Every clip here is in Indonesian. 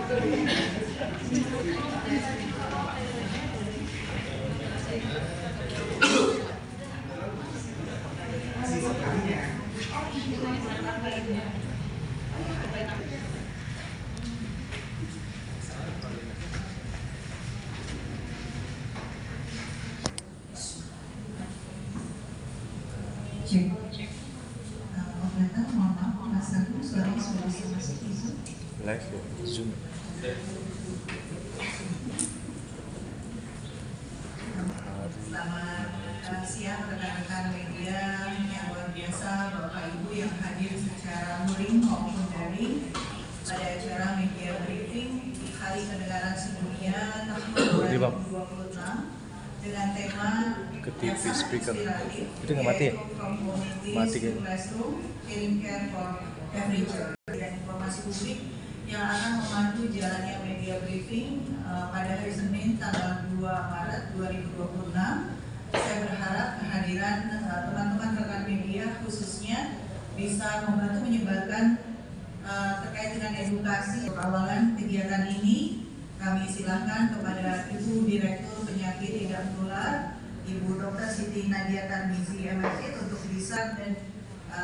Cek. Operator, mohon maaf, Mas Agung, suaranya sudah bisa masuk di Zoom. Live ya, Zoom. Selamat siang rekan-rekan media yang luar biasa, Bapak Ibu yang hadir secara luring maupun daring pada acara media briefing Hari Kenegaraan Sedunia tahun 2026 dengan tema ke TV speaker itu nggak mati ya? Mati kan? Caring Care for Every Child dan informasi publik yang akan memandu jalannya media briefing pada hari Senin tanggal 2 Maret 2026. Saya berharap kehadiran teman-teman rekan media khususnya bisa membantu menyebarkan terkait dengan edukasi. Awalan kegiatan ini kami silakan kepada Ibu Direktur Penyakit Tidak Menular, Ibu Dr. Siti Nadia Tarmizi MSc untuk bisa dan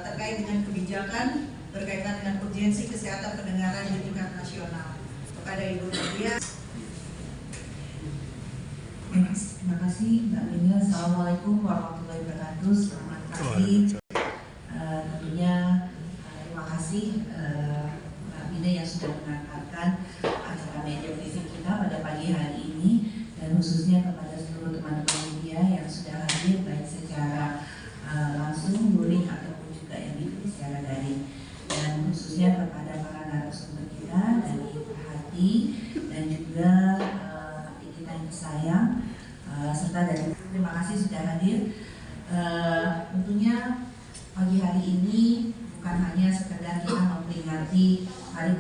terkait dengan kebijakan berkaitan dengan urgensi kesehatan pendengaran di tingkat nasional. Kepada Ibu Nadia. Terima kasih Mbak Mina. Assalamualaikum warahmatullahi wabarakatuh. Selamat pagi. Tentunya terima kasih Mbak Mina yang sudah mengantarkan acara media briefing kita pada pagi hari ini, dan khususnya kepada seluruh teman-teman media yang sudah hadir baik secara langsung, luring ataupun juga yang diikuti secara daring, dan khususnya kepada para narasumber kita dari Hati dan juga adik kita yang sayang, serta dari terima kasih sudah hadir. Tentunya pagi hari ini bukan hanya sekedar kita memperingati hari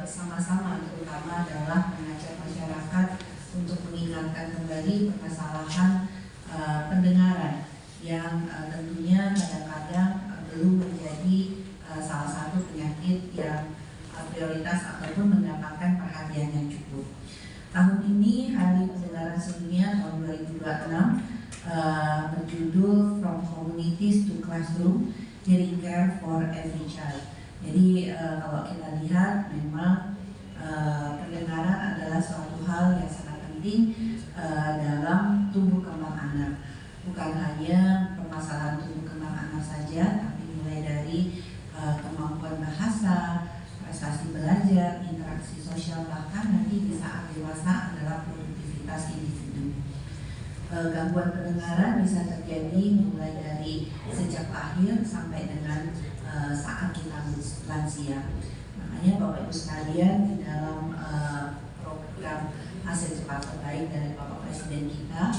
bersama-sama, terutama adalah mengajak masyarakat untuk mengingatkan kembali permasalahan pendengaran yang tentunya kadang-kadang belum menjadi salah satu penyakit yang prioritas ataupun mendapatkan perhatian yang cukup. Tahun ini Hari Pendengaran Sedunia tahun 2026 berjudul From Communities to Classroom, Caring Care for Every Child. Jadi kalau kita lihat memang pendengaran adalah suatu hal yang sangat penting dalam tumbuh kembang anak. Bukan hanya permasalahan tumbuh kembang anak saja, tapi mulai dari kemampuan bahasa, prestasi belajar, interaksi sosial, bahkan nanti di saat dewasa adalah produktivitas individu. Gangguan pendengaran bisa terjadi mulai dari sejak lahir sampai dengan saat kita lansia. Makanya Bapak Ibu sekalian, di dalam program hasil cepat terbaik dari Bapak Presiden kita,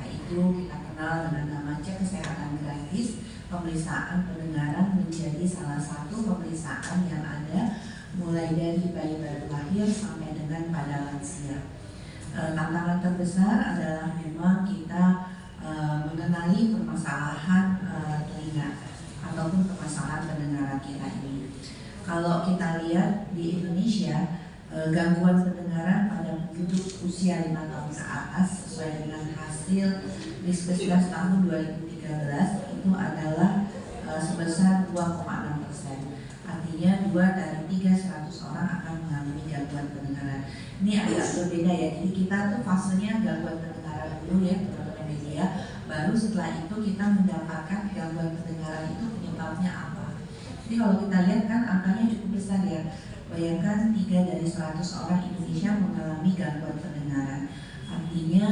yaitu kita kenal dengan nama Cek Kesehatan Gratis, pemeriksaan pendengaran menjadi salah satu pemeriksaan yang ada mulai dari bayi baru lahir sampai dengan pada lansia. Tantangan terbesar adalah memang kita mengenali permasalahan telinga ataupun permasalahan pendengaran kita ini. Kalau kita lihat di Indonesia, gangguan pendengaran pada penduduk usia 5 tahun ke atas sesuai dengan hasil Riskesdas tahun 2013 itu adalah sebesar 2,6%. Artinya 2 dari 300 orang akan mengalami gangguan pendengaran. Ini agak berbeda ya. Jadi kita tuh fasenya gangguan pendengaran dulu ya teman-teman media. Baru setelah itu kita mendapatkan gangguan pendengaran itu penyebabnya apa. Jadi kalau kita lihat kan angkanya cukup besar ya. Bayangkan 3 dari 100 orang Indonesia mengalami gangguan pendengaran. Artinya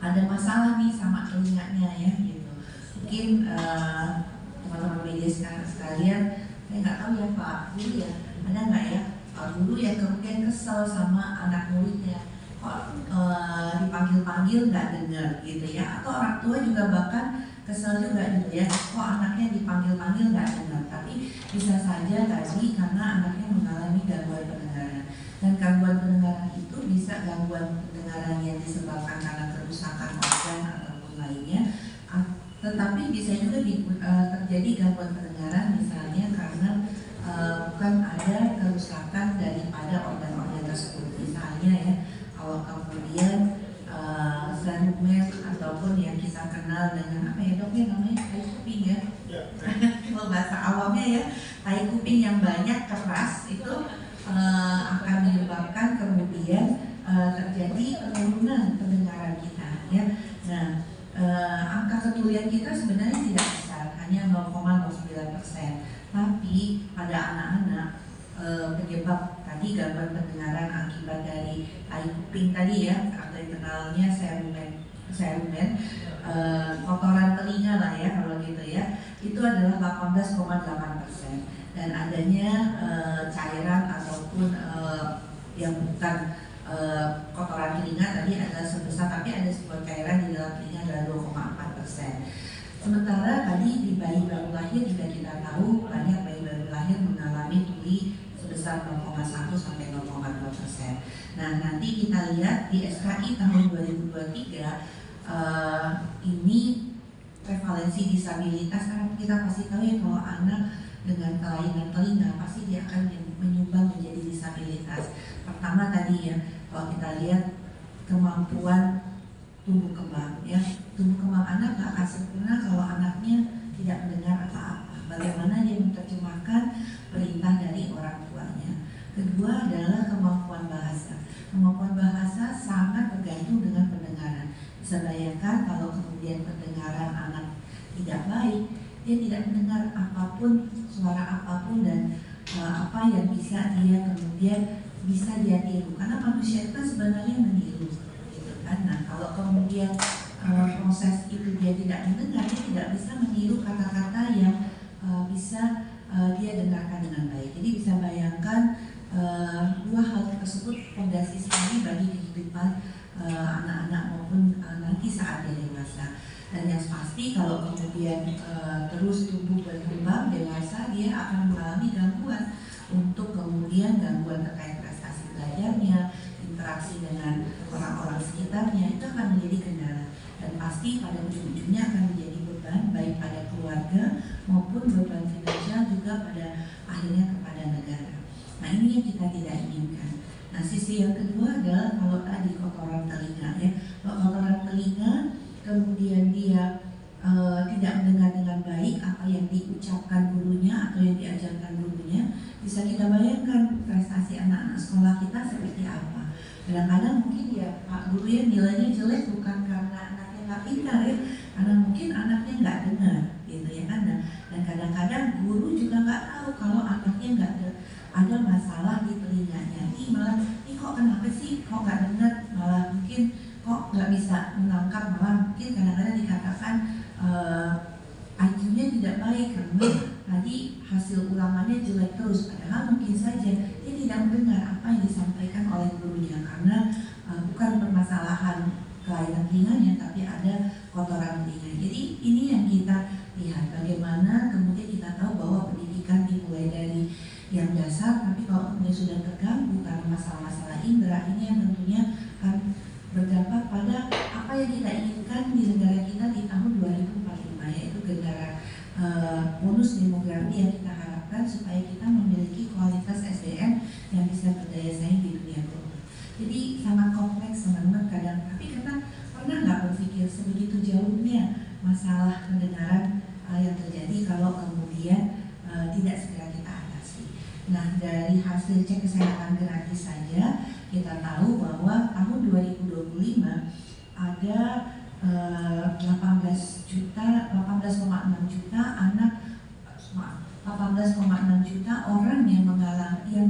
ada masalah nih sama telinganya ya gitu. Mungkin teman-teman media sekalian, saya nggak tahu ya Pak Guru ya, ada nggak ya Pak Guru yang kemudian kesel sama anak muridnya, kok dipanggil-panggil nggak dengar gitu ya, atau orang tua juga bahkan kesel juga gitu ya, kok anaknya dipanggil-panggil nggak dengar, tapi bisa saja tadi karena anaknya mengalami gangguan pendengaran. Dan gangguan pendengaran itu bisa gangguan pendengaran yang disebabkan karena kerusakan organ ataupun lainnya, tetapi bisa juga terjadi gangguan pendengaran misalnya karena bukan ada kerusakan apa ya dokter namanya, tai kuping ya. Kalau bahasa awamnya ya, tai kuping yang banyak keras itu akan menyebabkan kemudian terjadi penurunan pendengaran kita ya. Nah, angka ketulian kita sebenarnya tidak besar, hanya 0,09%. Tapi pada anak-anak penyebab tadi gangguan pendengaran akibat dari tai kuping tadi ya, atau internalnya serumen, kotoran telinga lah ya kalau gitu ya, itu adalah 18,8%. Dan adanya cairan ataupun yang bukan kotoran telinga tadi adalah sebesar, tapi ada sebuah cairan di dalam telinga adalah 2,4%. Sementara tadi di bayi baru lahir juga kita tahu banyak bayi baru lahir mengalami tuli sebesar 0,1 sampai 0,2%. Nah, nanti kita lihat di SKI tahun 2023 ini prevalensi disabilitas, karena kita pasti tahu ya kalau anak dengan kelainan telinga pasti dia akan menyumbang menjadi disabilitas. Pertama tadi ya, kalau kita lihat kemampuan tumbuh kembang ya, tumbuh kembang anak gak akan sempurna kalau anaknya tidak mendengar apa-apa. Bagaimana dia menerjemahkan perintah dari orang tuanya. Kedua adalah kemampuan bahasa. Kemampuan bahasa sangat tergantung dengan pendengaran. Bisa bayangkan kalau kemudian pendengaran anak tidak baik, dia tidak mendengar apapun, suara apapun, dan apa yang bisa dia kemudian bisa dia tiru. Karena manusia itu kan sebenarnya meniru, gitu kan. Nah, kalau kemudian proses itu dia tidak mendengar, dia tidak bisa meniru kata-kata yang bisa dia dengarkan dengan baik. Jadi bisa bayangkan dua hal tersebut fondasi sekali bagi kehidupan anak-anak maupun nanti saat dia dewasa. Dan yang pasti kalau kemudian terus tumbuh berkembang dewasa, dia akan mengalami gangguan untuk kemudian gangguan terkait prestasi belajarnya, interaksi dengan orang-orang sekitarnya, itu akan menjadi kendala. Dan pasti pada ujung-ujungnya akan menjadi beban baik pada keluarga maupun beban finansial juga pada akhirnya kepada negara. Nah, ini yang kita tidak inginkan. Nah, sisi yang kedua adalah kalau tadi kotoran telinga ya, kalau kotoran telinga kemudian dia tidak mendengar dengan baik apa yang diucapkan gurunya atau yang diajarkan gurunya, bisa kita bayangkan prestasi anak-anak sekolah kita seperti apa. Kadang-kadang mungkin ya Pak Guru ya nilainya jelek bukan karena anaknya nggak pintar ya, karena mungkin anaknya nggak dengar gitu ya kan. Dan kadang-kadang guru juga nggak tahu kalau anaknya nggak ada masalah di telinganya. Ini malah, ini kok kenapa sih kok nggak dengar, malah mungkin kok nggak bisa menangkap, malah mungkin kadang-kadang dikatakan IQ-nya tidak baik karena tadi hasil ulangannya jelek terus. Padahal mungkin saja dia tidak mendengar apa yang disampaikan oleh gurunya karena bukan permasalahan kelainan telinganya, tapi ada kotoran telinga. Jadi ini yang kita lihat, bagaimana kemudian kita tahu bahwa pendidikan dimulai dari yang dasar, tapi kalau kemudian sudah terganggu karena masalah-masalah indera, ini yang tentunya akan berdampak pada apa yang kita inginkan di negara kita di tahun 2045, yaitu negara bonus demografi yang kita harapkan supaya kita memiliki kualitas SDM yang bisa berdaya saing di dunia global. Jadi sangat kompleks teman-teman kadang, tapi kita pernah nggak berpikir sebegitu jauhnya masalah pendengaran yang terjadi kalau kemudian tidak segera kita atasi. Nah, dari hasil cek kesehatan gratis saja kita tahu bahwa tahun 2025 ada 18,6 juta anak, 18,6 juta orang yang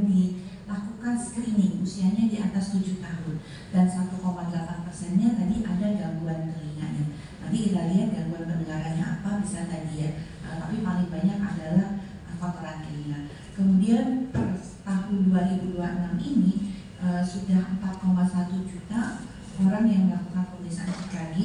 dilakukan screening usianya di atas 7 tahun, dan 1,8%-nya tadi ada gangguan telinganya. Nanti kita lihat gangguan pendengarannya apa bisa tadi ya, tapi paling banyak adalah kotoran telinga. Kemudian per tahun 2026 ini sudah 4,1 juta orang yang melakukan pemeriksaan EKG,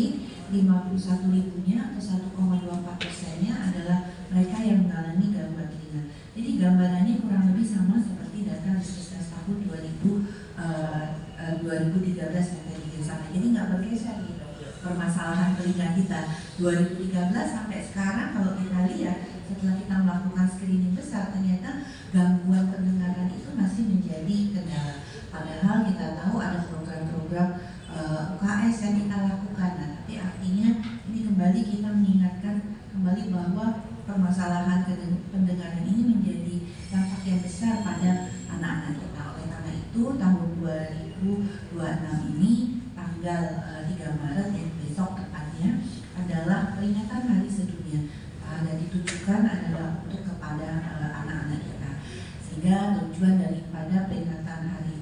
51.000-nya atau 1,24%-nya adalah mereka yang mengalami gangguan telinga. Jadi gambarannya kurang lebih sama seperti data Riskesdas tahun 2013 sampai 2031. Jadi nggak bergeser gitu permasalahan telinga kita 2013 sampai sekarang. Kalau kita lihat setelah kita melakukan screening besar, ternyata gangguan pendengaran itu masih menjadi kendala. Padahal kita tahu ada program-program UKS yang kita lakukan. Nah, tapi artinya ini kembali kita mengingat tanggal 3 Maret ya, besok tepatnya adalah peringatan Hari Sedunia, dan ditujukan adalah untuk kepada anak-anak kita. Sehingga tujuan daripada peringatan Hari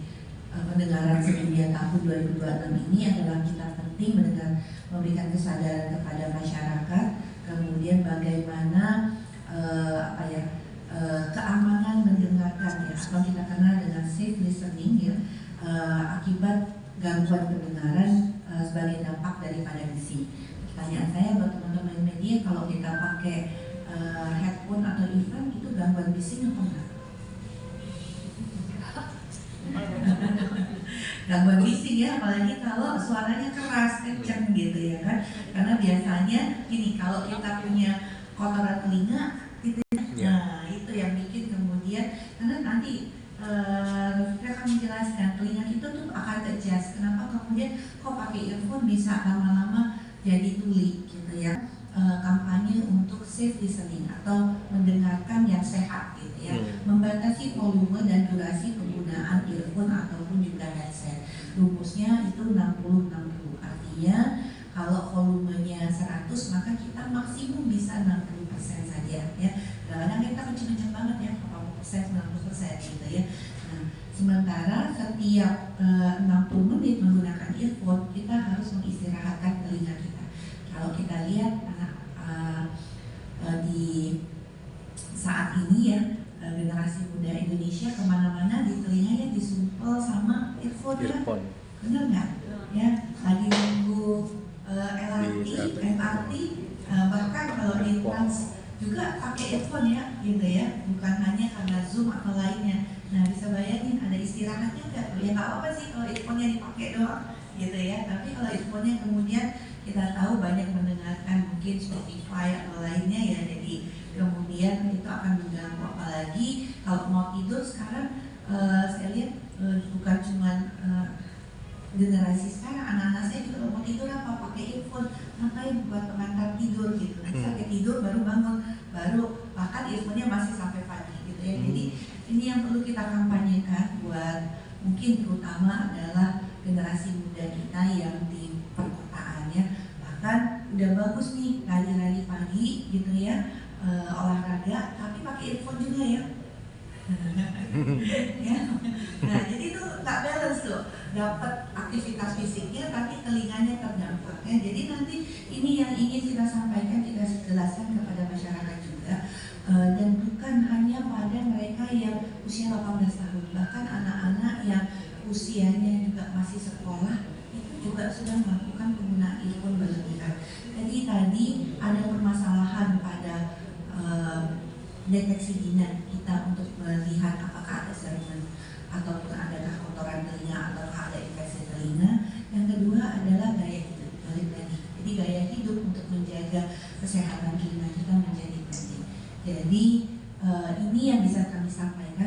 Pendengaran Sedunia tahun 2026 ini adalah kita penting memberikan kesadaran kepada masyarakat, kemudian bagaimana keamanan mendengarkan ya, atau kita kenal dengan safe listening ya, akibat gangguan pendengaran sebagai dampak daripada bising. Pertanyaan saya buat teman-teman media, kalau kita pakai headphone atau earphone itu gangguan bising apa enggak? Gangguan bising ya, apalagi kalau suaranya keras, kenceng gitu ya kan. Karena biasanya gini, kalau kita punya kotoran telinga gitu ya, nah itu yang bikin kemudian, karena nanti saya akan menjelaskan telinga kita tuh akan adjust. Kenapa kemudian kok pakai earphone bisa lama-lama jadi tuli gitu ya. Kampanye untuk safe listening atau mendengarkan yang sehat gitu ya, membatasi volume dan durasi penggunaan earphone ataupun juga headset. Rumusnya itu 60-60, artinya kalau volumenya 100 maka kita maksimum bisa 60% saja ya. Kadang-kadang kita kenceng-kenceng banget ya, 80%, 90% gitu ya. Nah, sementara setiap 60 menit menggunakan earphone kita harus mengistirahatkan telinga kita. Kalau kita lihat di saat ini ya, generasi muda Indonesia kemana-mana di telinganya disumpel sama earphone. Bener nggak? Ya, lagi nunggu LRT, bahkan kalau di trans juga pakai earphone ya, gitu ya, bukan hanya karena Zoom atau lainnya. Nah, bisa bayangin ada istirahatnya nggak? Ya nggak apa sih kalau earphone-nya dipakai doang, gitu ya. Tapi kalau earphone-nya kemudian kita tahu banyak mendengarkan mungkin Spotify atau lainnya ya, jadi kemudian itu akan mengganggu. Apalagi kalau mau tidur sekarang, saya lihat bukan cuma generasi sekarang, anak-anak saya juga mau tidur apa pakai earphone, ngapain buat pengantar tidur gitu. Nanti sampai tidur baru bangun, baru bahkan earphone-nya masih sampai pagi gitu ya. Jadi ini yang perlu kita kampanyekan buat mungkin terutama adalah generasi muda kita yang di perkotaan ya. Bahkan udah bagus nih lari-lari pagi gitu ya, olahraga tapi pakai earphone juga ya. Ya. Nah, jadi itu nggak balance tuh, dapat aktivitas fisiknya tapi telinganya terdampak ya. Jadi nanti ini yang ingin kita sampaikan, kita jelaskan kepada masyarakat juga, dan bukan hanya pada mereka yang usia 18 tahun, bahkan anak-anak yang usianya juga masih sekolah itu juga sudah melakukan penggunaan earphone berlebihan. Jadi tadi ada permasalahan pada deteksi dini kita untuk melihat apakah ada serangan ataupun adakah kotoran telinga ataukah ada infeksi telinga. Yang kedua adalah gaya hidup, balik lagi. Jadi gaya hidup untuk menjaga kesehatan telinga kita menjadi penting. Jadi ini yang bisa kami sampaikan.